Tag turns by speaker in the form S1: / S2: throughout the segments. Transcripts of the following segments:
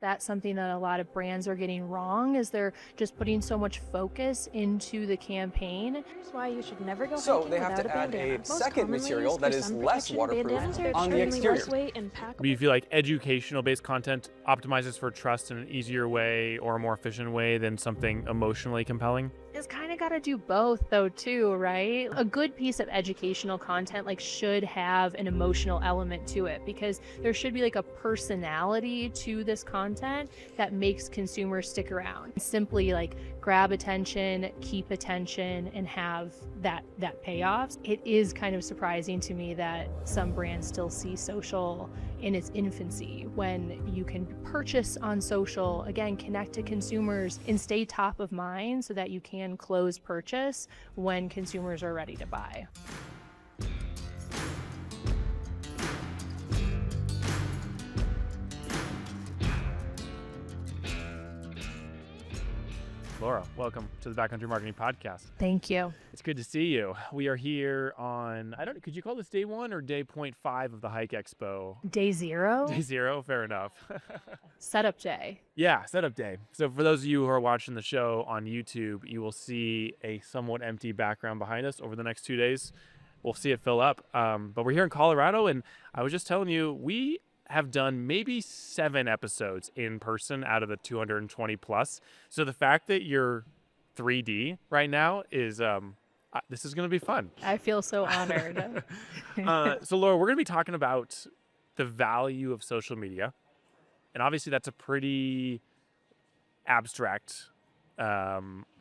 S1: that's something that a lot of brands are getting wrong, is they're just putting so much focus into the campaign.
S2: Here's why you should never go
S3: So
S2: hiking
S3: they have
S2: without
S3: to
S2: a
S3: add
S2: bandana.
S3: a
S2: Most
S3: second
S2: commonly
S3: material
S2: used
S3: that
S2: for
S3: is
S2: sun
S3: less
S2: protection,
S3: waterproof
S2: bandanas are
S3: on the
S2: extremely
S3: exterior.
S2: lightweight and packable.
S4: Do you feel like educational-based content optimizes for trust in an easier way or a more efficient way than something emotionally compelling?
S1: It's kind of got to do both though too, right? A good piece of educational content like should have an emotional element to it, because there should be like a personality to this content that makes consumers stick around. Simply like grab attention, keep attention, and have that payoff. It is kind of surprising to me that some brands still see social in its infancy, when you can purchase on social, again, connect to consumers and stay top of mind so that you can close purchase when consumers are ready to buy.
S4: Laura, welcome to the Backcountry Marketing Podcast.
S1: Thank you.
S4: It's good to see you. We are here on, could you call this day 1 or day 0.5 of the HikeExpo?
S1: Day 0?
S4: Day 0, fair enough.
S1: Setup day.
S4: Yeah, setup day. So for those of you who are watching the show on YouTube, you will see a somewhat empty background behind us over the next 2 days. We'll see it fill up. But we're here in Colorado, and I was just telling you, we have done maybe 7 episodes in person out of the 220 plus. So the fact that you're 3D right now is, this is going to be fun.
S1: I feel so honored.
S4: So Laura, we're going to be talking about the value of social media. And obviously that's a pretty abstract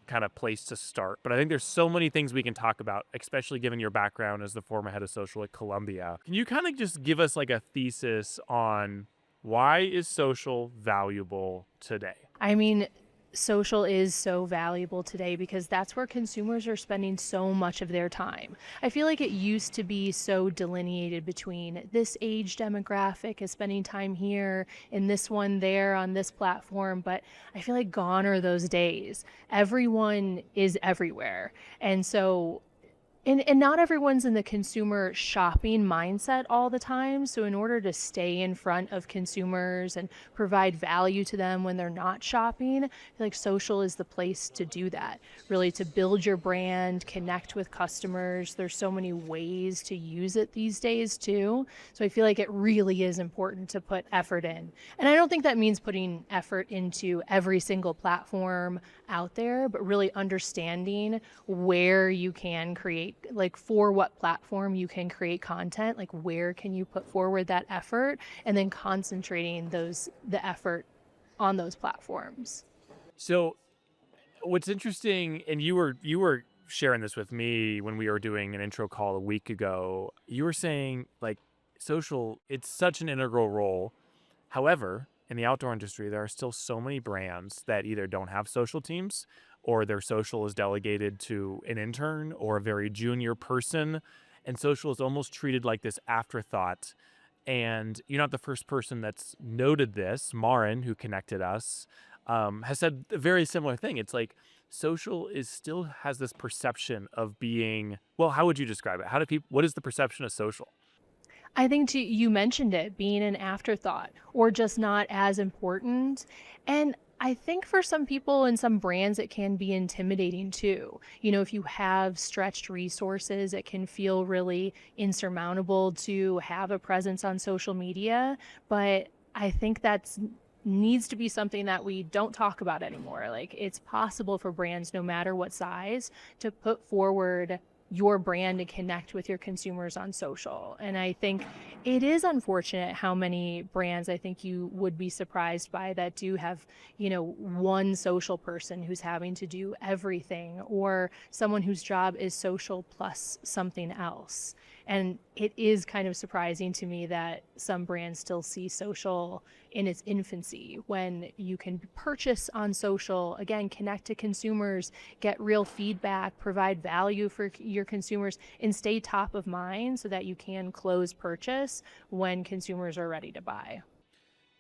S4: kind of place to start. But I think there's so many things we can talk about, especially given your background as the former head of social at Columbia. Can you kind of just give us like a thesis on why is social valuable today?
S1: I mean, social is so valuable today because that's where consumers are spending so much of their time. I feel like it used to be so delineated between this age demographic is spending time here and this one there on this platform, but I feel like gone are those days. Everyone is everywhere. And so and not everyone's in the consumer shopping mindset all the time. So in order to stay in front of consumers and provide value to them when they're not shopping, I feel like social is the place to do that. Really to build your brand, connect with customers. There's so many ways to use it these days too. So I feel like it really is important to put effort in. And I don't think that means putting effort into every single platform out there, but really understanding where you can create, like for what platform you can create content, like where can you put forward that effort, and then concentrating the effort on those platforms.
S4: So what's interesting, and you were sharing this with me when we were doing an intro call a week ago, you were saying like social, it's such an integral role. However, in the outdoor industry, there are still so many brands that either don't have social teams or their social is delegated to an intern or a very junior person. And social is almost treated like this afterthought. And you're not the first person that's noted this. Marin, who connected us, has said a very similar thing. It's like social is still has this perception of being, well, how would you describe it? What is the perception of social?
S1: I think you mentioned it, being an afterthought or just not as important. And I think for some people and some brands, it can be intimidating too. You know, if you have stretched resources, it can feel really insurmountable to have a presence on social media. But I think that's needs to be something that we don't talk about anymore. Like it's possible for brands, no matter what size, to put forward your brand and connect with your consumers on social. And I think it is unfortunate how many brands, I think you would be surprised by, that do have, you know, one social person who's having to do everything, or someone whose job is social plus something else. And it is kind of surprising to me that some brands still see social in its infancy, when you can purchase on social, again, connect to consumers, get real feedback, provide value for your consumers, and stay top of mind so that you can close purchase when consumers are ready to buy.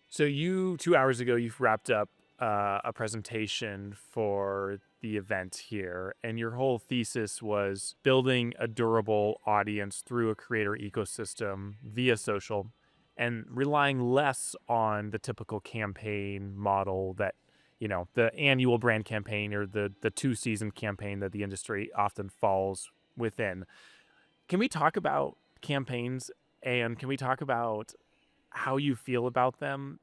S4: So 2 hours ago, you've wrapped up a presentation for the event here, and your whole thesis was building a durable audience through a creator ecosystem via social. and relying less on the typical campaign model that, the annual brand campaign or the 2-season campaign that the industry often falls within. Can we talk about campaigns, and can we talk about how you feel about them?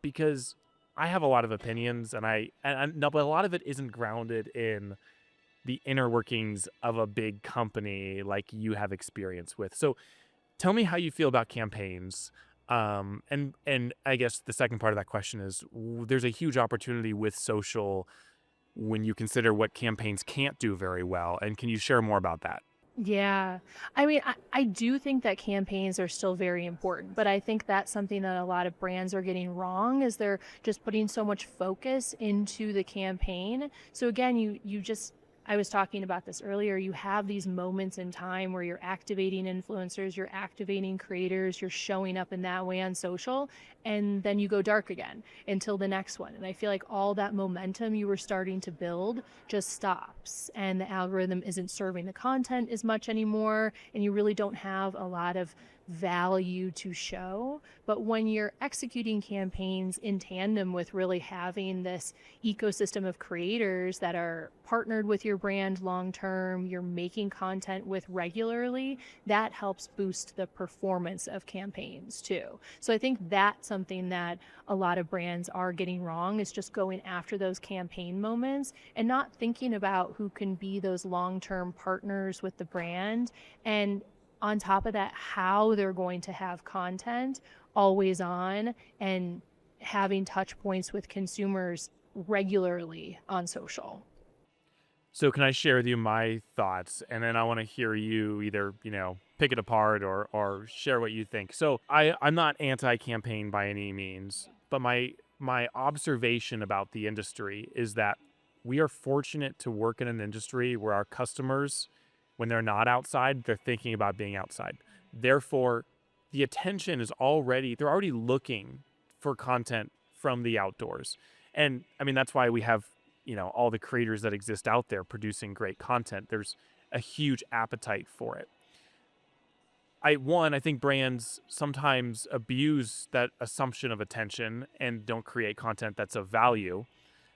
S4: Because I have a lot of opinions, no, but a lot of it isn't grounded in the inner workings of a big company like you have experience with. So tell me how you feel about campaigns. And I guess the second part of that question is, there's a huge opportunity with social when you consider what campaigns can't do very well. And can you share more about that?
S1: Yeah. I mean, I do think that campaigns are still very important, but I think that's something that a lot of brands are getting wrong is they're just putting so much focus into the campaign. So again, you just I was talking about this earlier. You have these moments in time where you're activating influencers, you're activating creators, you're showing up in that way on social, and then you go dark again until the next one. And I feel like all that momentum you were starting to build just stops, and the algorithm isn't serving the content as much anymore, and you really don't have a lot of value to show. But when you're executing campaigns in tandem with really having this ecosystem of creators that are partnered with your brand long term, you're making content with regularly, that helps boost the performance of campaigns too. So I think that's something that a lot of brands are getting wrong, is just going after those campaign moments and not thinking about who can be those long-term partners with the brand, and on top of that, how they're going to have content always on and having touch points with consumers regularly on social.
S4: So can I share with you my thoughts, and then I want to hear you either, pick it apart or share what you think. So I'm not anti-campaign by any means, but my observation about the industry is that we are fortunate to work in an industry where our customers, when they're not outside, they're thinking about being outside. Therefore, the attention is they're already looking for content from the outdoors. And I mean, that's why we have, all the creators that exist out there producing great content. There's a huge appetite for it. I think brands sometimes abuse that assumption of attention and don't create content that's of value.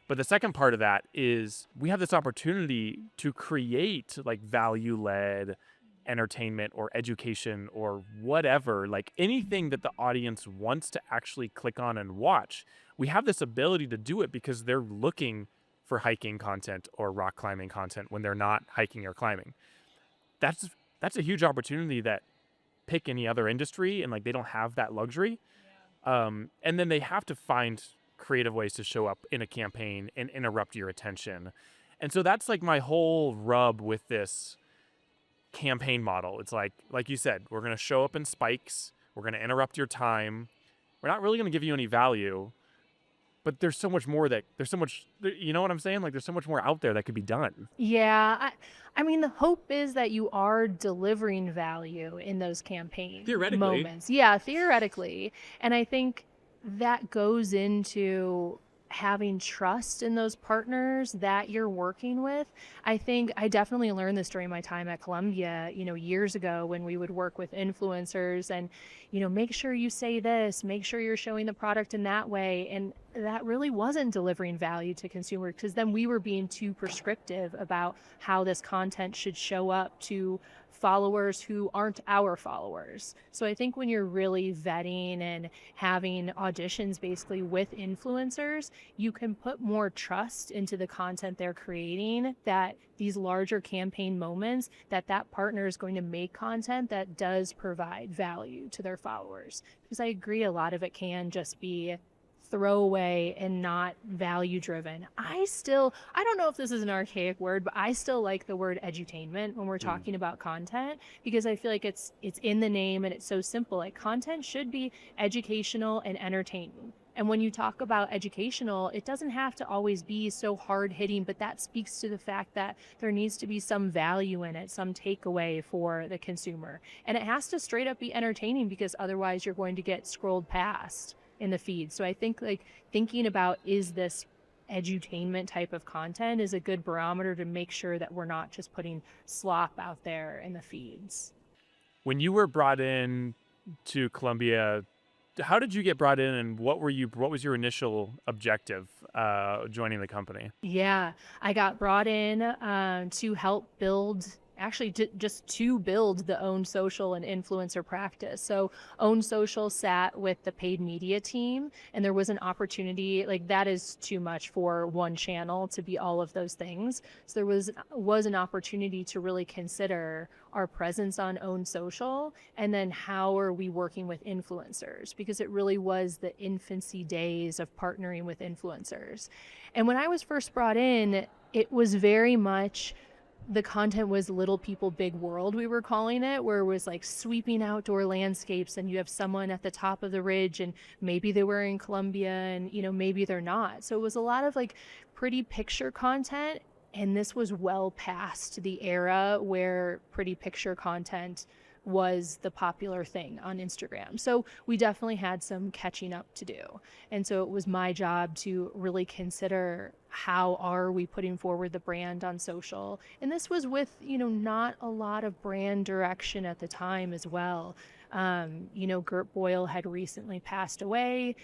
S4: But the second part of that is we have this opportunity to create like value-led entertainment or education or whatever, like anything that the audience wants to actually click on and watch. We have this ability to do it because they're looking for hiking content or rock climbing content when they're not hiking or climbing. That's a huge opportunity that pick any other industry, and like they don't have that luxury. And then they have to find creative ways to show up in a campaign and interrupt your attention. And so that's like my whole rub with this campaign model. It's like you said, we're going to show up in spikes. We're going to interrupt your time. We're not really going to give you any value, but there's so much more you know what I'm saying? Like there's so much more out there that could be done.
S1: Yeah, I mean, the hope is that you are delivering value in those campaign
S4: Theoretically.
S1: moments. Yeah, theoretically. And I think that goes into having trust in those partners that you're working with. I think I definitely learned this during my time at Columbia, years ago when we would work with influencers and, make sure you say this, make sure you're showing the product in that way. And that really wasn't delivering value to consumers, because then we were being too prescriptive about how this content should show up to followers who aren't our followers. So I think when you're really vetting and having auditions basically with influencers, you can put more trust into the content they're creating, that these larger campaign moments, that partner is going to make content that does provide value to their followers. Because I agree, a lot of it can just be throwaway and not value driven. I don't know if this is an archaic word, but I still like the word edutainment when we're talking about content, because I feel like it's in the name and it's so simple. Like content should be educational and entertaining. And when you talk about educational, it doesn't have to always be so hard hitting, but that speaks to the fact that there needs to be some value in it, some takeaway for the consumer. And it has to straight up be entertaining, because otherwise you're going to get scrolled past in the feed. So I think like thinking about, is this edutainment type of content, is a good barometer to make sure that we're not just putting slop out there in the feeds.
S4: When you were brought in to Columbia, how did you get brought in, and what was your initial objective joining the company?
S1: Yeah, I got brought in to help build, actually, just to build the Own Social and influencer practice. So, Own Social sat with the paid media team, and there was an opportunity, like that is too much for one channel to be all of those things. So there was an opportunity to really consider our presence on Own Social, and then how are we working with influencers, because it really was the infancy days of partnering with influencers. And when I was first brought in, it was very much, the content was little people big world, we were calling it, where it was like sweeping outdoor landscapes, and you have someone at the top of the ridge, and maybe they were in Colombia, and maybe they're not. So it was a lot of like pretty picture content, and this was well past the era where pretty picture content was the popular thing on Instagram. So we definitely had some catching up to do. And so it was my job to really consider, how are we putting forward the brand on social? And this was with, not a lot of brand direction at the time as well. Gert Boyle had recently passed away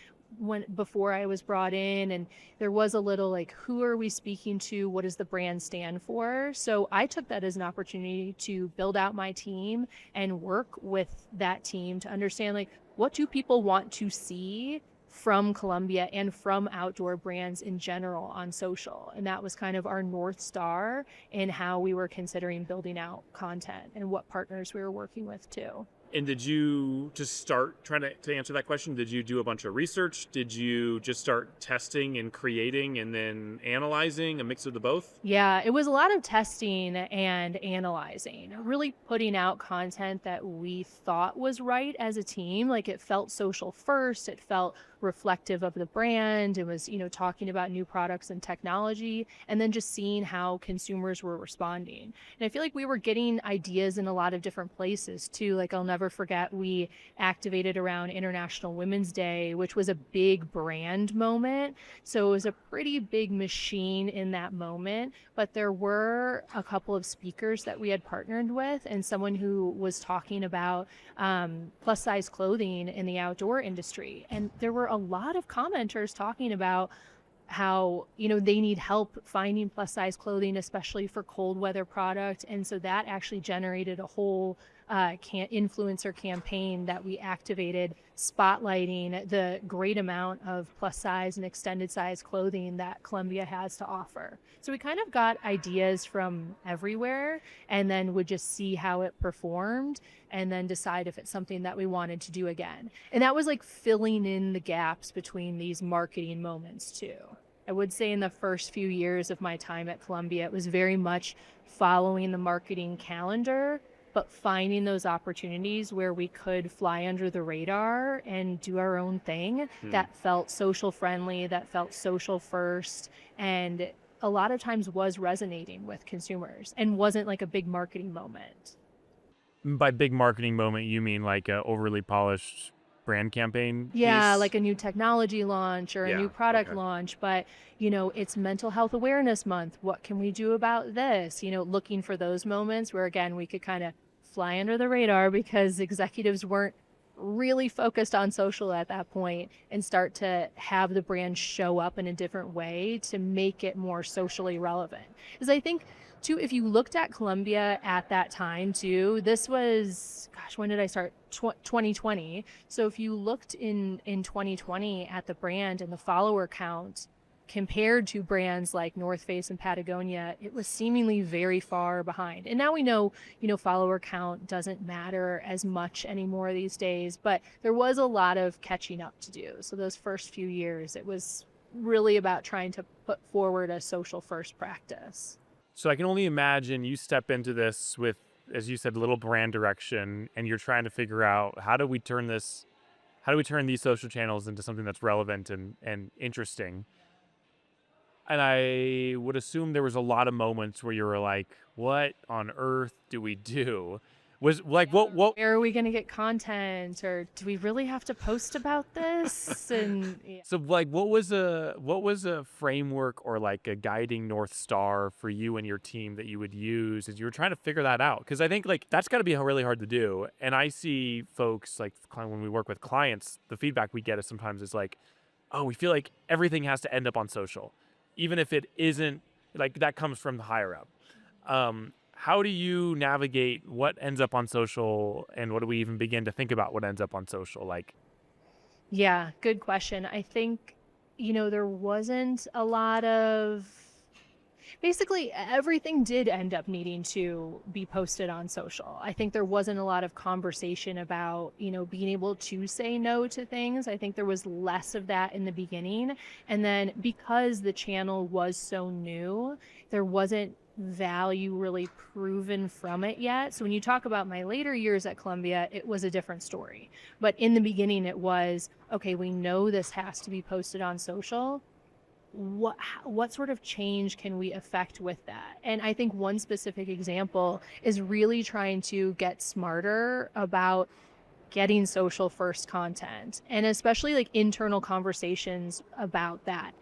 S1: before I was brought in, and there was a little like, who are we speaking to? What does the brand stand for? So I took that as an opportunity to build out my team and work with that team to understand, like, what do people want to see from Columbia and from outdoor brands in general on social? And that was kind of our North Star in how we were considering building out content and what partners we were working with too.
S4: And did you just start trying to answer that question? Did you do a bunch of research? Did you just start testing and creating and then analyzing, a mix of the both?
S1: Yeah, it was a lot of testing and analyzing, really putting out content that we thought was right as a team. Like, it felt social first, it felt reflective of the brand. It was, talking about new products and technology, and then just seeing how consumers were responding. And I feel like we were getting ideas in a lot of different places too. Like, I'll never forget, we activated around International Women's Day, which was a big brand moment. So it was a pretty big machine in that moment, but there were a couple of speakers that we had partnered with, and someone who was talking about plus size clothing in the outdoor industry. And there were a lot of commenters talking about how, they need help finding plus size clothing, especially for cold weather product. And so that actually generated a whole influencer campaign that we activated, spotlighting the great amount of plus size and extended size clothing that Columbia has to offer. So we kind of got ideas from everywhere, and then would just see how it performed, and then decide if it's something that we wanted to do again. And that was like filling in the gaps between these marketing moments too. I would say in the first few years of my time at Columbia, it was very much following the marketing calendar, but finding those opportunities where we could fly under the radar and do our own thing that felt social friendly, that felt social first, and a lot of times was resonating with consumers and wasn't like a big marketing moment.
S4: By big marketing moment, you mean like a overly polished brand campaign
S1: Yeah,
S4: piece?
S1: like a new technology launch or a new
S4: Yeah.
S1: product
S4: Okay.
S1: launch, but it's Mental Health Awareness Month. What can we do about this? Looking for those moments where, again, we could kind of fly under the radar because executives weren't really focused on social at that point, and start to have the brand show up in a different way to make it more socially relevant. Because I think too, if you looked at Columbia at that time too, this was, gosh, when did I start? 2020. So if you looked in 2020 at the brand and the follower count compared to brands like North Face and Patagonia, it was seemingly very far behind. And now we know, follower count doesn't matter as much anymore these days, but there was a lot of catching up to do. So those first few years, it was really about trying to put forward a social first practice.
S4: So I can only imagine you step into this with, as you said, little brand direction, and you're trying to figure out, how do we turn these social channels into something that's relevant and interesting? And I would assume there was a lot of moments where you were like, what on earth do we do? Was like what
S1: Where are we going to get content, or do we really have to post about this? And yeah.
S4: so like what was a framework or like a guiding north star for you and your team that you would use as you were trying to figure that out? Because I think like that's got to be really hard to do. And I see folks like when we work with clients, the feedback we get is sometimes is like, oh, we feel like everything has to end up on social, even if it isn't. Like that comes from the higher up. How do you navigate what ends up on social, and what do we even begin to think about what ends up on social? Like,
S1: Yeah, good question. I think, there wasn't a lot of basically everything did end up needing to be posted on social. I think there wasn't a lot of conversation about, being able to say no to things. I think there was less of that in the beginning. And then because the channel was so new, there wasn't value really proven from it yet. So when you talk about my later years at Columbia, it was a different story. But in the beginning, it was, okay, we know this has to be posted on social. What sort of change can we affect with that? And I think one specific example is really trying to get smarter about getting social first content, and especially like internal conversations about that.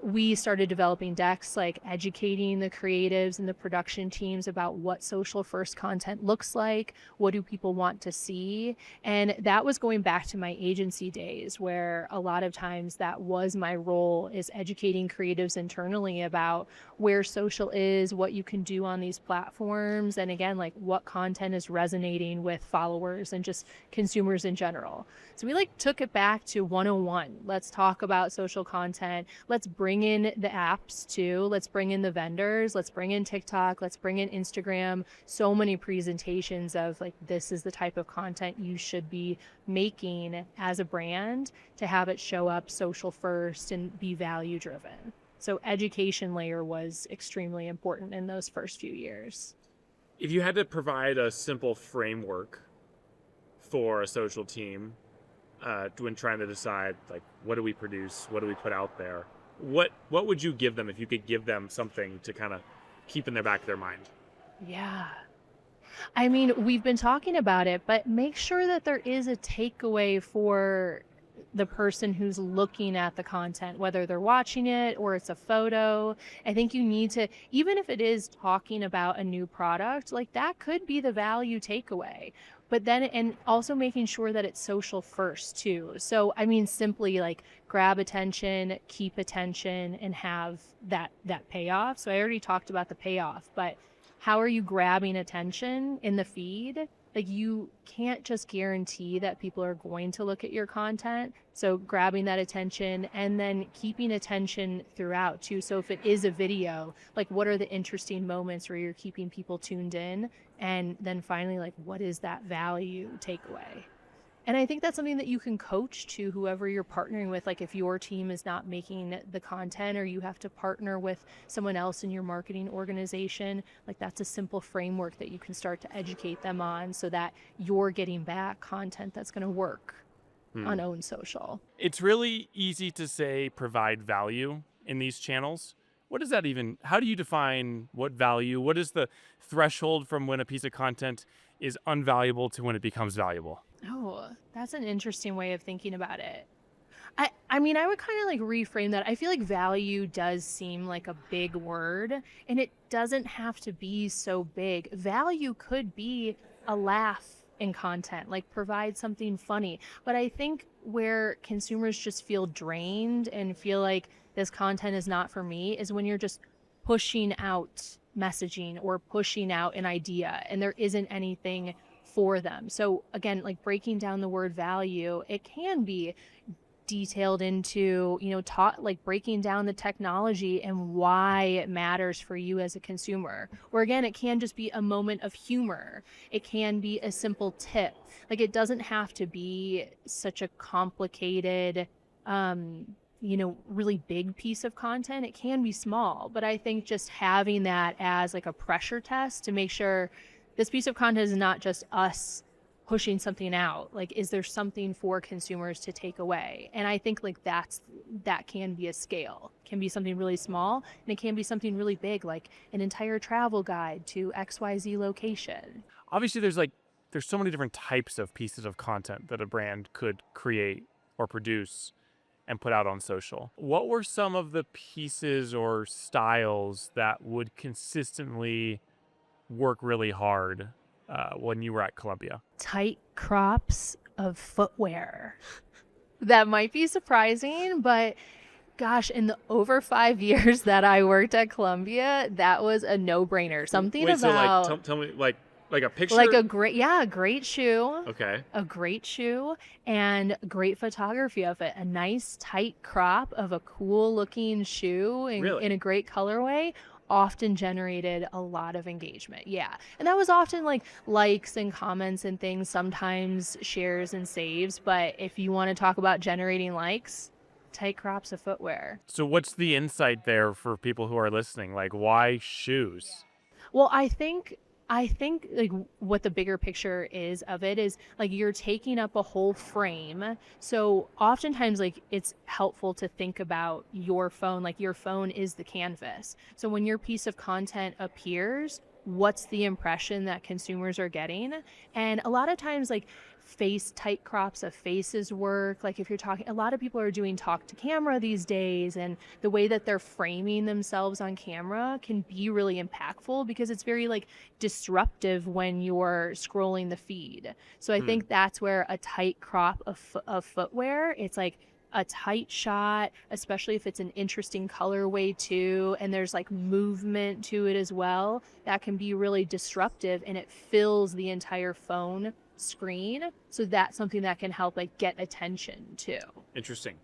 S1: We started developing decks, like educating the creatives and the production teams about what social first content looks like. What do people want to see? And that was going back to my agency days, where a lot of times that was my role, is educating creatives internally about where social is, what you can do on these platforms. And again, like what content is resonating with followers and just consumers in general. So we like took it back to 101. Let's talk about social content. Let's bring in the apps too. Let's bring in the vendors. Let's bring in TikTok. Let's bring in Instagram. So many presentations of like, this is the type of content you should be making as a brand to have it show up social first and be value driven. So education layer was extremely important in those first few years.
S4: if you had to provide a simple framework for a social team when trying to decide, like, what do we produce, what do we put out there, what would you give them if you could give them something to kind of keep in the back of their mind?
S1: Yeah. I mean, we've been talking about it, but make sure that there is a takeaway for the person who's looking at the content, whether they're watching it or it's a photo. I think you need to, even if it is talking about a new product, like that could be the value takeaway. But then, and also making sure that it's social first too. So, I mean, simply like grab attention, keep attention, and have that payoff. So I already talked about the payoff, but how are you grabbing attention in the feed? Like, you can't just guarantee that people are going to look at your content. So grabbing that attention and then keeping attention throughout too. So if it is a video, like what are the interesting moments where you're keeping people tuned in? And then finally, like, what is that value takeaway? And I think that's something that you can coach to whoever you're partnering with. Like if your team is not making the content or you have to partner with someone else in your marketing organization, like that's a simple framework that you can start to educate them on so that you're getting back content that's going to work on own social.
S4: It's really easy to say provide value in these channels. What does that even, how do you define what value? What is the threshold from when a piece of content is unvaluable to when it becomes valuable?
S1: Oh, that's an interesting way of thinking about it. I mean, I would kind of like reframe that. I feel like value does seem like a big word, and it doesn't have to be so big. Value could be a laugh in content, like provide something funny. But I think where consumers just feel drained and feel like this content is not for me is when you're just pushing out messaging or pushing out an idea and there isn't anything for them. So again, like breaking down the word value, it can be detailed into, like breaking down the technology and why it matters for you as a consumer. Or again, it can just be a moment of humor. It can be a simple tip. Like it doesn't have to be such a complicated, really big piece of content. It can be small, but I think just having that as like a pressure test to make sure this piece of content is not just us pushing something out. Like, is there something for consumers to take away? And I think like that can be a scale. It can be something really small, and it can be something really big, like an entire travel guide to XYZ location.
S4: Obviously, there's like there's so many different types of pieces of content that a brand could create or produce and put out on social. What were some of the pieces or styles that would consistently work really hard when you were at Columbia?
S1: Tight crops of footwear. That might be surprising, but gosh, in the over 5 years that I worked at Columbia, that was a no-brainer. Something
S4: Wait,
S1: about
S4: so tell me like a picture.
S1: like a great shoe.
S4: Okay.
S1: A great shoe and great photography of it. A nice tight crop of a cool looking shoe
S4: Really?
S1: in a great colorway often generated a lot of engagement. Yeah. And that was often like likes and comments and things, sometimes shares and saves. But if you want to talk about generating likes, tight crops of footwear.
S4: So what's the insight there for people who are listening? Like, why shoes?
S1: Well, I think like what the bigger picture is of it is like you're taking up a whole frame. So oftentimes like it's helpful to think about your phone, like your phone is the canvas. So when your piece of content appears, what's the impression that consumers are getting? And a lot of times like face tight crops of faces work. Like if you're talking, a lot of people are doing talk to camera these days, and the way that they're framing themselves on camera can be really impactful because it's very like disruptive when you're scrolling the feed. So I think that's where a tight crop of footwear, it's like a tight shot, especially if it's an interesting colorway too, and there's like movement to it as well, that can be really disruptive and it fills the entire phone screen. So that's something that can help like get attention too.
S4: Interesting.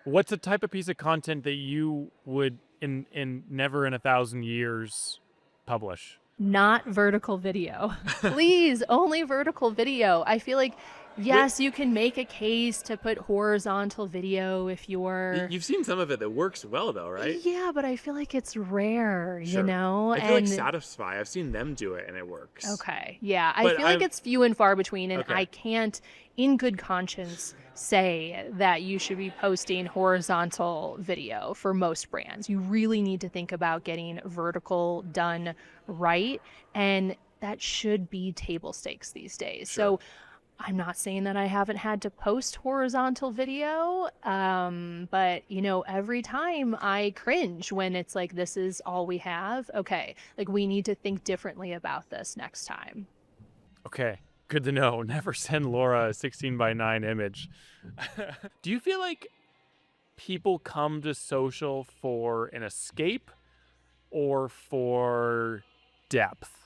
S4: What's the type of piece of content that you would in never in 1,000 years publish?
S1: Not vertical video. Please, only vertical video. I feel like yes, you can make a case to put horizontal video if you're
S3: You've seen some of it that works well, though, right?
S1: Yeah, but I feel like it's rare,
S3: Sure.
S1: you know?
S3: I feel like
S1: And
S3: Satisfy. I've seen them do it, and it works.
S1: okay. Yeah, I
S3: But
S1: feel like
S3: I'm-
S1: it's few and far between, and
S3: Okay.
S1: I can't, in good conscience, say that you should be posting horizontal video for most brands. You really need to think about getting vertical done right, and that should be table stakes these days. So I'm not saying that I haven't had to post horizontal video, but you know, every time I cringe when it's like, this is all we have. Okay, like we need to think differently about this next time.
S4: Okay, good to know. Never send Laura a 16:9 image. Do you feel like people come to social for an escape or for depth?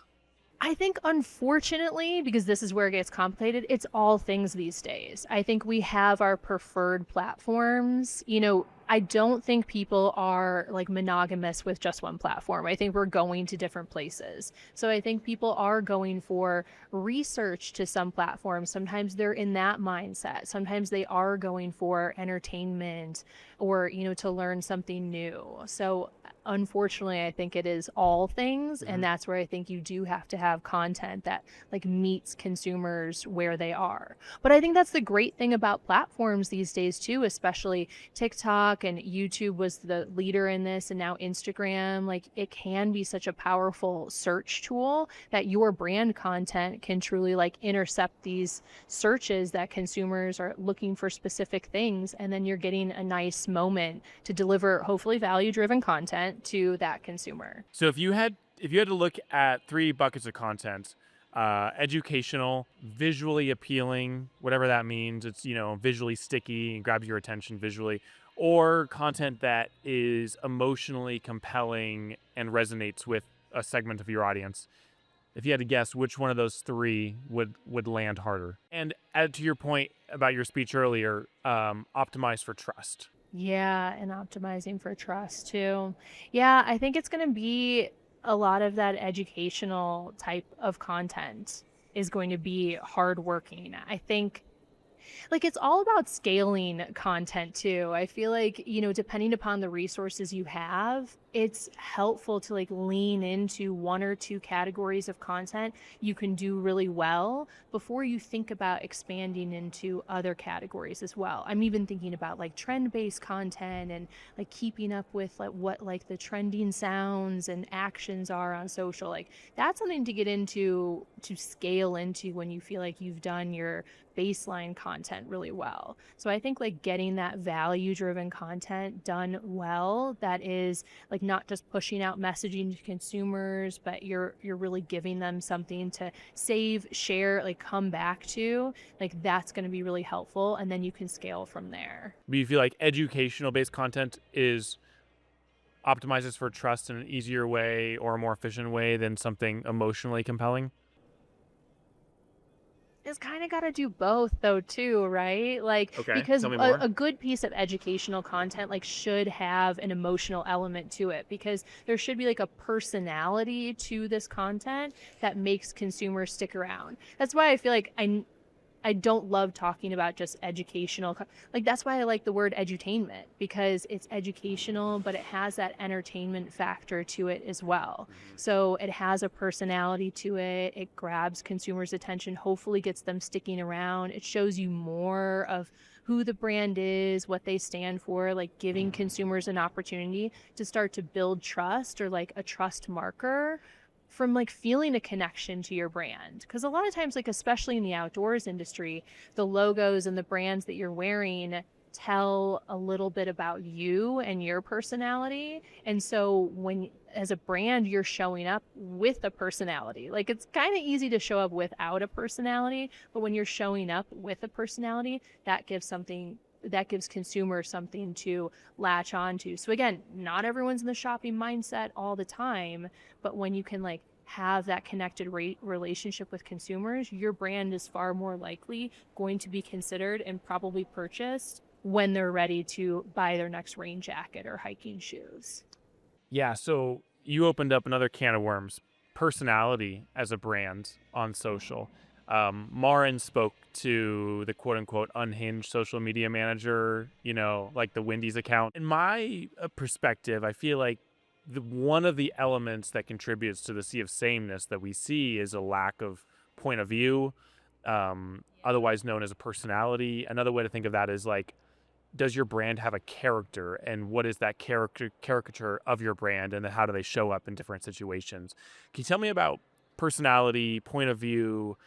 S1: I think, unfortunately, because this is where it gets complicated, it's all things these days. I think we have our preferred platforms. You know, I don't think people are like monogamous with just one platform. I think we're going to different places. So I think people are going for research to some platforms. Sometimes they're in that mindset. Sometimes they are going for entertainment or, you know, to learn something new. So unfortunately, I think it is all things, and that's where I think you do have to have content that like meets consumers where they are. But I think that's the great thing about platforms these days too, especially TikTok and YouTube was the leader in this, and now Instagram. Like it can be such a powerful search tool that your brand content can truly like intercept these searches that consumers are looking for specific things, and then you're getting a nice moment to deliver hopefully value-driven content to that consumer.
S4: So if you had to look at 3 buckets of content, educational, visually appealing, whatever that means, it's, you know, visually sticky and grabs your attention visually, or content that is emotionally compelling and resonates with a segment of your audience. If you had to guess which one of those 3 would land harder. And add to your point about your speech earlier, optimize for trust.
S1: Yeah, and optimizing for trust too. Yeah, I think it's going to be a lot of that educational type of content is going to be hardworking. I think Like, it's all about scaling content too. I feel like, depending upon the resources you have, it's helpful to like lean into one or two categories of content you can do really well before you think about expanding into other categories as well. I'm even thinking about like trend-based content and like keeping up with like what like the trending sounds and actions are on social. Like that's something to get into, to scale into when you feel like you've done your baseline content really well. So I think like getting that value driven content done well, that is like not just pushing out messaging to consumers, but you're really giving them something to save, share, like come back to, like that's going to be really helpful, and then you can scale from there.
S4: Do you feel like educational based content is optimizes for trust in an easier way or a more efficient way than something emotionally compelling?
S1: It's kind of got to do both though too, right? Like
S3: Okay,
S1: because
S3: tell me
S1: a,
S3: more.
S1: a good piece of educational content like should have an emotional element to it, because there should be like a personality to this content that makes consumers stick around. That's why I feel like I don't love talking about just educational. Like that's why I like the word edutainment, because it's educational, but it has that entertainment factor to it as well. So it has a personality to it. It grabs consumers' attention, hopefully gets them sticking around. It shows you more of who the brand is, what they stand for, like giving consumers an opportunity to start to build trust, or like a trust marker from like feeling a connection to your brand. Because a lot of times, like especially in the outdoors industry, the logos and the brands that you're wearing tell a little bit about you and your personality. And so when as a brand you're showing up with a personality, like it's kind of easy to show up without a personality, but when you're showing up with a personality, that gives consumers something to latch on to. So again, not everyone's in the shopping mindset all the time, but when you can like have that connected relationship with consumers, your brand is far more likely going to be considered and probably purchased when they're ready to buy their next rain jacket or hiking shoes.
S4: Yeah, so you opened up another can of worms. Personality as a brand on social. Marin spoke to the quote unquote unhinged social media manager, like the Wendy's account. In my perspective, I feel like one of the elements that contributes to the sea of sameness that we see is a lack of point of view, otherwise known as a personality. Another way to think of that is like, does your brand have a character, and what is that caricature of your brand, and then how do they show up in different situations? Can you tell me about personality, point of view?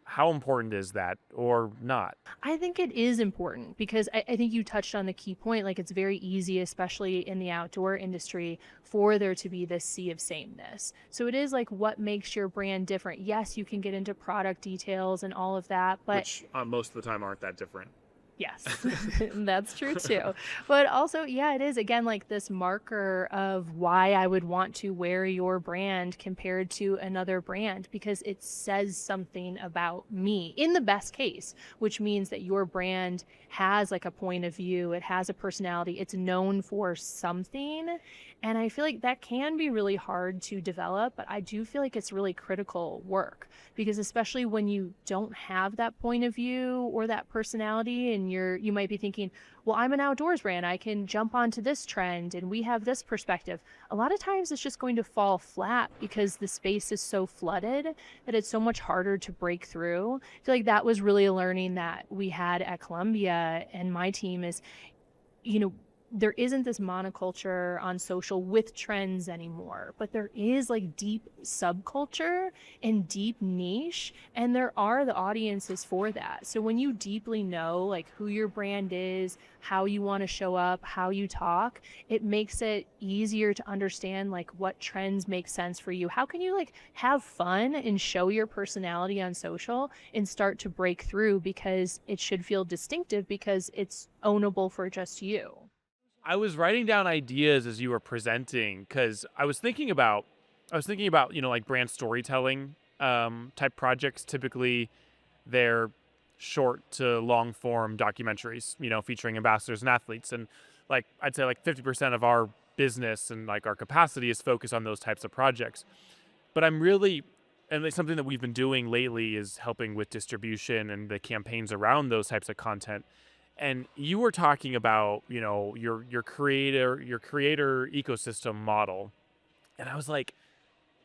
S4: How important is that or not?
S1: I think it is important, because I think you touched on the key point. Like it's very easy, especially in the outdoor industry, for there to be this sea of sameness. So it is like, what makes your brand different? Yes, you can get into product details and all of that, but
S3: Which most of the time aren't that different.
S1: yes, that's true too. But also, yeah, it is again like this marker of why I would want to wear your brand compared to another brand, because it says something about me in the best case, which means that your brand has like a point of view, it has a personality, it's known for something. And I feel like that can be really hard to develop, but I do feel like it's really critical work, because especially when you don't have that point of view or that personality, and you might be thinking, well, I'm an outdoors brand, I can jump onto this trend and we have this perspective. A lot of times it's just going to fall flat, because the space is so flooded that it's so much harder to break through. I feel like that was really a learning that we had at Columbia, and my team is, there isn't this monoculture on social with trends anymore, but there is like deep subculture and deep niche, and there are the audiences for that. So when you deeply know like who your brand is, how you want to show up, how you talk, it makes it easier to understand like what trends make sense for you. How can you like have fun and show your personality on social and start to break through, because it should feel distinctive, because it's ownable for just you.
S4: I was writing down ideas as you were presenting, because I was thinking about like brand storytelling type projects. Typically, they're short to long form documentaries, featuring ambassadors and athletes. And like I'd say like 50% of our business and like our capacity is focused on those types of projects. But I'm really and it's something that we've been doing lately is helping with distribution and the campaigns around those types of content. And you were talking about, your creator ecosystem model. And I was like,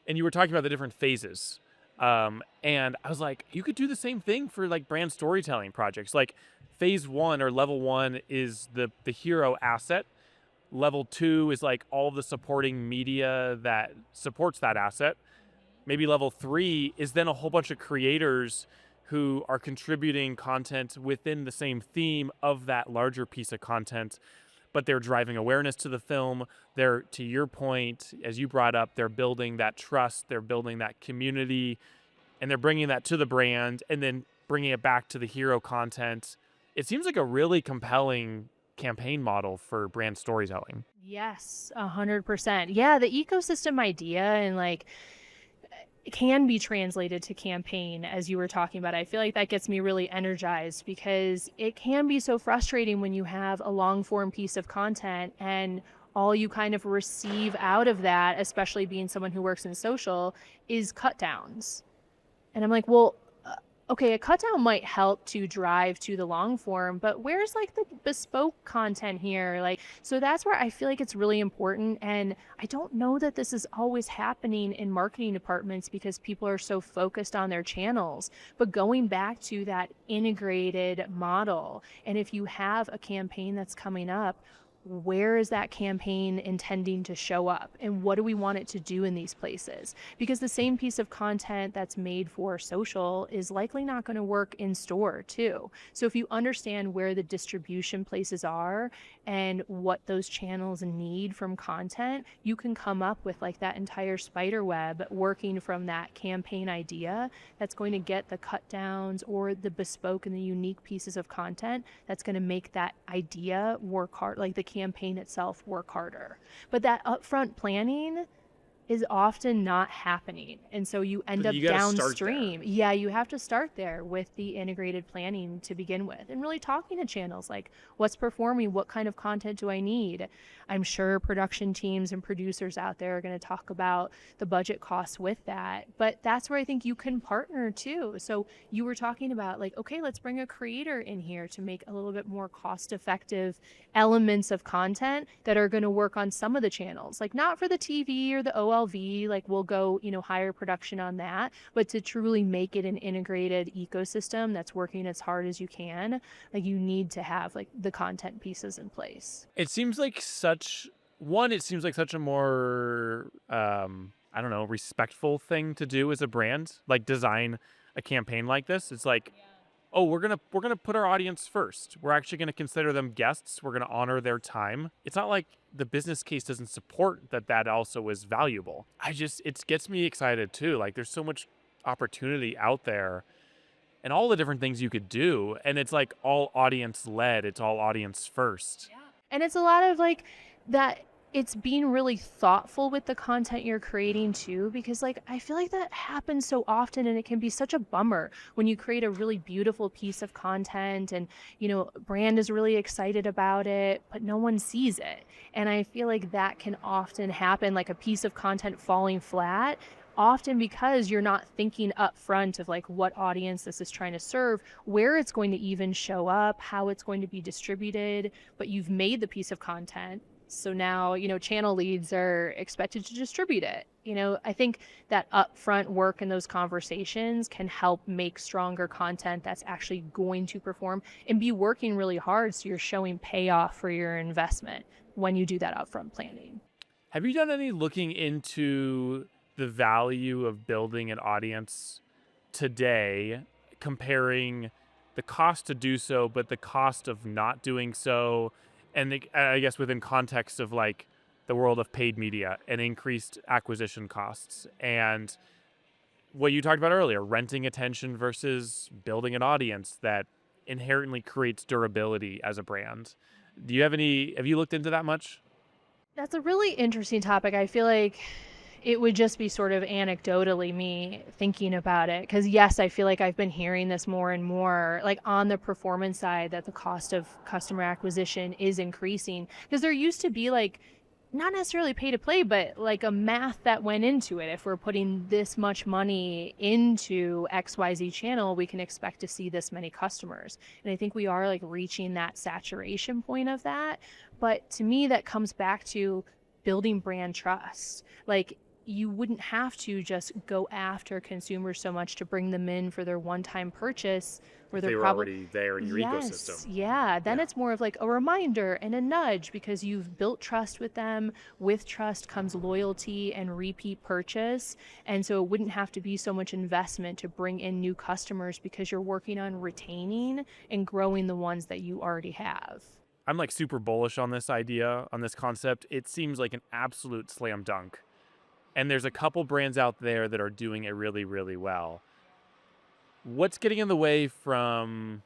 S4: and you were talking about the different phases. And I was like, you could do the same thing for like brand storytelling projects. Like phase one or level one is the hero asset. Level two is like all the supporting media that supports that asset. Maybe level three is then a whole bunch of creators who are contributing content within the same theme of that larger piece of content, but they're driving awareness to the film. They're, to your point, as you brought up, they're building that trust, they're building that community, and they're bringing that to the brand and then bringing it back to the hero content. It seems like a really compelling campaign model for brand storytelling.
S1: Yes, 100%. Yeah, the ecosystem idea and like it can be translated to campaign, as you were talking about. I feel like that gets me really energized because it can be so frustrating when you have a long form piece of content and all you kind of receive out of that, especially being someone who works in social, is cut downs. And I'm like, well, okay, a cut down might help to drive to the long form, but where's like the bespoke content here? Like, so that's where I feel like it's really important. And I don't know that this is always happening in marketing departments because people are so focused on their channels. But going back to that integrated model, and if you have a campaign that's coming up, where is that campaign intending to show up and what do we want it to do in these places? Because the same piece of content that's made for social is likely not going to work in store too. So if you understand where the distribution places are and what those channels need from content, you can come up with like that entire spider web working from that campaign idea that's going to get the cut downs or the bespoke and the unique pieces of content that's going to make that idea work hard, like the campaign itself work harder. But that upfront planning is often not happening. And so you end up
S3: You gotta start
S1: downstream.
S3: there.
S1: Yeah, you have to start there with the integrated planning to begin with and really talking to channels like what's performing, what kind of content do I need? I'm sure production teams and producers out there are going to talk about the budget costs with that. But that's where I think you can partner too. So you were talking about like, okay, let's bring a creator in here to make a little bit more cost effective elements of content that are going to work on some of the channels, like not for the TV or the OLV, like we'll go, higher production on that, but to truly make it an integrated ecosystem that's working as hard as you can, like you need to have like the content pieces in place.
S4: It seems like such a more, I don't know, respectful thing to do as a brand, like design a campaign like this. It's like, oh, we're gonna put our audience first. We're actually gonna consider them guests. We're gonna honor their time. It's not like the business case doesn't support that also is valuable. It gets me excited too. Like there's so much opportunity out there and all the different things you could do. And it's like all audience led. It's all audience first.
S1: Yeah. And it's a lot of like that. It's being really thoughtful with the content you're creating too, because like I feel like that happens so often and it can be such a bummer when you create a really beautiful piece of content and brand is really excited about it, but no one sees it. And I feel like that can often happen, like a piece of content falling flat, often because you're not thinking up front of like what audience this is trying to serve, where it's going to even show up, how it's going to be distributed, but you've made the piece of content. So now, channel leads are expected to distribute it. I think that upfront work in those conversations can help make stronger content that's actually going to perform and be working really hard. So you're showing payoff for your investment when you do that upfront planning.
S4: Have you done any looking into the value of building an audience today, comparing the cost to do so, but the cost of not doing so? And I guess within context of like the world of paid media and increased acquisition costs and what you talked about earlier, renting attention versus building an audience that inherently creates durability as a brand. Have you looked into that much?
S1: That's a really interesting topic. I feel like it would just be sort of anecdotally me thinking about it. Because yes, I feel like I've been hearing this more and more, like on the performance side, that the cost of customer acquisition is increasing. Because there used to be like not necessarily pay to play, but like a math that went into it. If we're putting this much money into XYZ channel, we can expect to see this many customers. And I think we are like reaching that saturation point of that. But to me, that comes back to building brand trust. Like, you wouldn't have to just go after consumers so much to bring them in for their one-time purchase where
S3: They
S1: they're
S3: were
S1: probably
S3: already there in your ecosystem.
S1: yeah. Then
S3: Yeah.
S1: it's more of like a reminder and a nudge because you've built trust with them. With trust comes loyalty and repeat purchase. And so it wouldn't have to be so much investment to bring in new customers because you're working on retaining and growing the ones that you already have.
S4: I'm like super bullish on this idea, on this concept. It seems like an absolute slam dunk. And there's a couple brands out there that are doing it really, really well. What's getting in the way from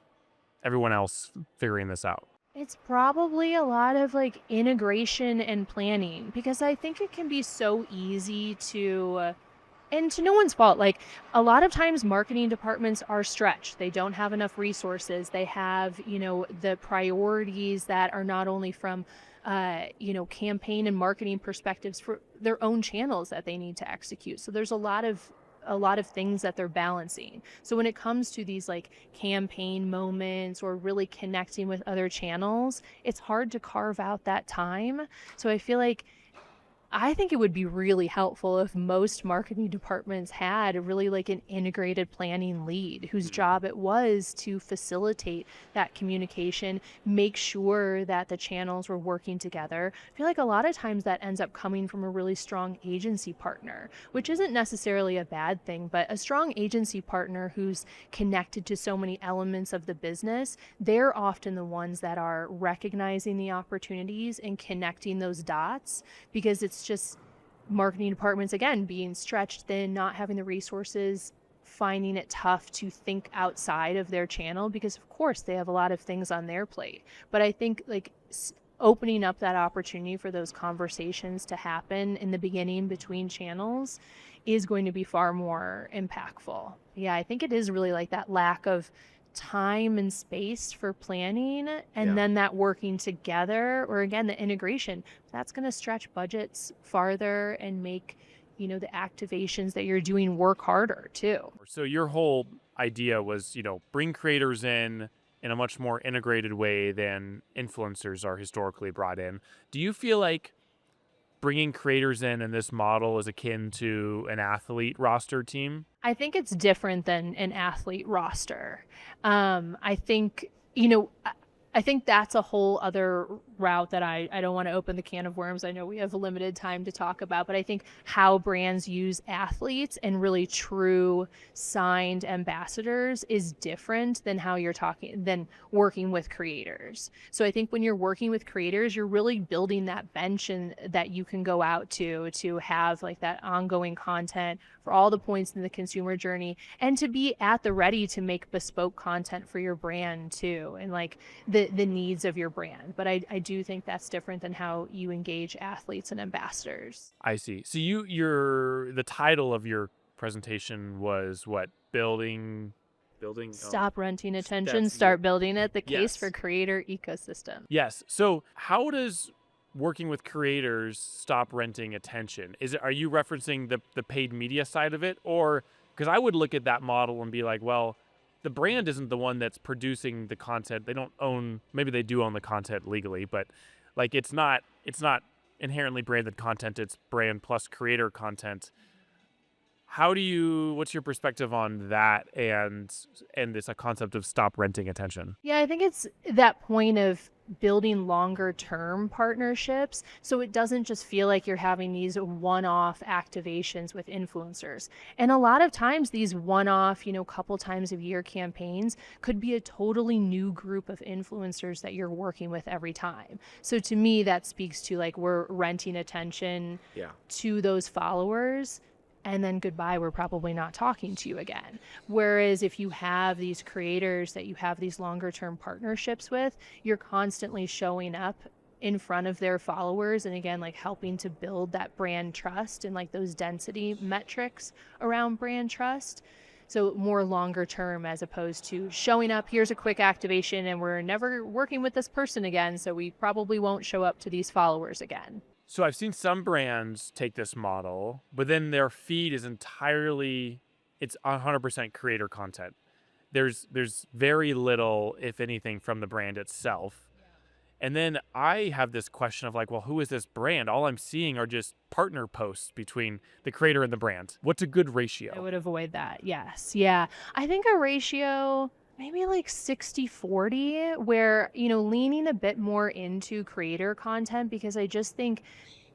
S4: everyone else figuring this out?
S1: It's probably a lot of like integration and planning because I think it can be so easy to, and to no one's fault, like a lot of times marketing departments are stretched. They don't have enough resources. They have, the priorities that are not only from, campaign and marketing perspectives for their own channels that they need to execute. So there's a lot of things that they're balancing. So when it comes to these like campaign moments or really connecting with other channels, it's hard to carve out that time. So I think it would be really helpful if most marketing departments had really like an integrated planning lead whose job it was to facilitate that communication, make sure that the channels were working together. I feel like a lot of times that ends up coming from a really strong agency partner, which isn't necessarily a bad thing, but a strong agency partner who's connected to so many elements of the business, they're often the ones that are recognizing the opportunities and connecting those dots because it's just marketing departments, again, being stretched thin, not having the resources, finding it tough to think outside of their channel because, of course, they have a lot of things on their plate. But I think like opening up that opportunity for those conversations to happen in the beginning between channels is going to be far more impactful. Yeah, I think it is really like that lack of time and space for planning and
S3: Yeah.
S1: then that working together, or again the integration, that's going to stretch budgets farther and make the activations that you're doing work harder too.
S4: So your whole idea was, bring creators in a much more integrated way than influencers are historically brought in. Do you feel like bringing creators in this model is akin to an athlete roster team?
S1: I think it's different than an athlete roster. I think, I think that's a whole other route that I don't want to open the can of worms. I know we have limited time to talk about, but I think how brands use athletes and really true signed ambassadors is different than how you're than working with creators. So I think when you're working with creators, you're really building that bench and that you can go out to have like that ongoing content for all the points in the consumer journey and to be at the ready to make bespoke content for your brand too, and like the needs of your brand. But I do think that's different than how you engage athletes and ambassadors.
S4: I see. So the title of your presentation was what? Building.
S1: Stop renting attention,
S3: that's
S1: start building it, the case
S3: Yes.
S1: for creator ecosystem.
S4: Yes. So how does working with creators stop renting attention? Are you referencing the paid media side of it? Or because I would look at that model and be like, well, the brand isn't the one that's producing the content. They don't own, maybe they do own the content legally, but like it's not inherently branded content, it's brand plus creator content. What's your perspective on that and this concept of stop renting attention?
S1: Yeah, I think it's that point of building longer term partnerships so it doesn't just feel like you're having these one-off activations with influencers. And a lot of times these one-off, couple times a year campaigns could be a totally new group of influencers that you're working with every time. So to me, that speaks to like we're renting attention
S3: Yeah.
S1: to those followers. And then goodbye, we're probably not talking to you again. Whereas if you have these creators that you have these longer term partnerships with, you're constantly showing up in front of their followers and again, like helping to build that brand trust and like those density metrics around brand trust. So more longer term as opposed to showing up, here's a quick activation and we're never working with this person again. So we probably won't show up to these followers again.
S4: So I've seen some brands take this model, but then their feed is entirely, it's 100% creator content. There's very little, if anything, from the brand itself. And then I have this question of like, well, who is this brand? All I'm seeing are just partner posts between the creator and the brand. What's a good
S1: I
S4: ratio?
S1: would avoid that. Yes. Yeah. I think a ratio maybe like 60-40, where, leaning a bit more into creator content, because I just think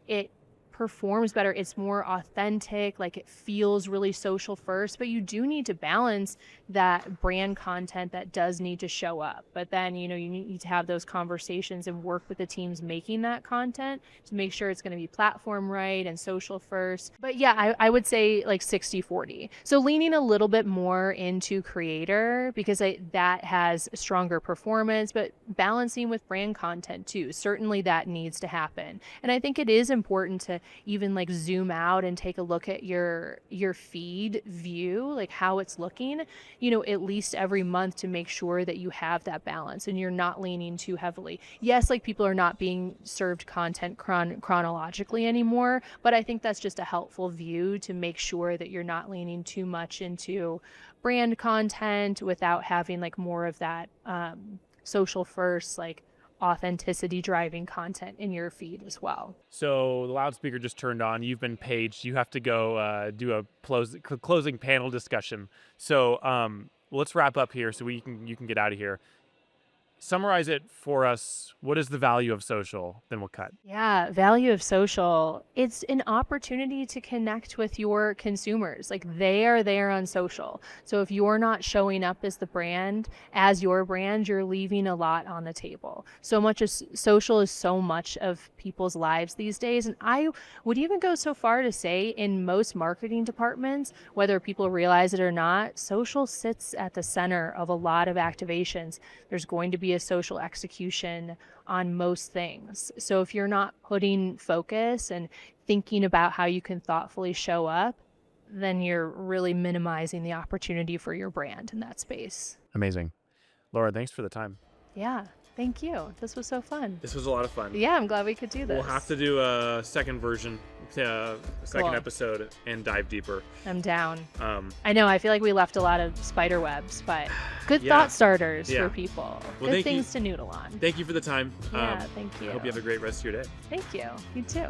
S1: it performs better. It's more authentic, like it feels really social first, but you do need to balance that brand content that does need to show up. But then, you need to have those conversations and work with the teams making that content to make sure it's going to be platform right and social first. But yeah, I would say like 60-40. So leaning a little bit more into creator, because that has stronger performance, but balancing with brand content too. Certainly that needs to happen. And I think it is important to even like zoom out and take a look at your feed view, like how it's looking, at least every month, to make sure that you have that balance and you're not leaning too heavily. Yes, like people are not being served content chronologically anymore, but I think that's just a helpful view to make sure that you're not leaning too much into brand content without having like more of that social first, like authenticity driving content in your feed as well.
S4: So the loudspeaker just turned on. You've been paged. You have to go do a closing panel discussion. So let's wrap up here so you can get out of here. Summarize it for us. What is the value of social? Then we'll cut.
S1: Yeah, value of social. It's an opportunity to connect with your consumers. Like they are there on social. So if you're not showing up as as your brand, you're leaving a lot on the table. So much as social is so much of people's lives these days. And I would even go so far to say in most marketing departments, whether people realize it or not, social sits at the center of a lot of activations. There's going to be a social execution on most things. So if you're not putting focus and thinking about how you can thoughtfully show up, then you're really minimizing the opportunity for your brand in that space.
S4: Amazing. Laura, thanks for the time.
S1: Yeah, thank you. This was so fun.
S3: This was a lot of fun.
S1: Yeah, I'm glad we could do this.
S3: We'll have to do a second version, second
S1: Cool.
S3: episode, and dive deeper.
S1: I'm down.
S3: Um,
S1: I know, I feel like we left a lot of spider webs, but good
S3: Yeah.
S1: thought starters
S3: Yeah.
S1: for people.
S3: Well,
S1: Good
S3: thank you.
S1: things to noodle on.
S3: Thank you for the time.
S1: Yeah, thank you.
S3: I hope you have a great rest of your day.
S1: Thank you. You too.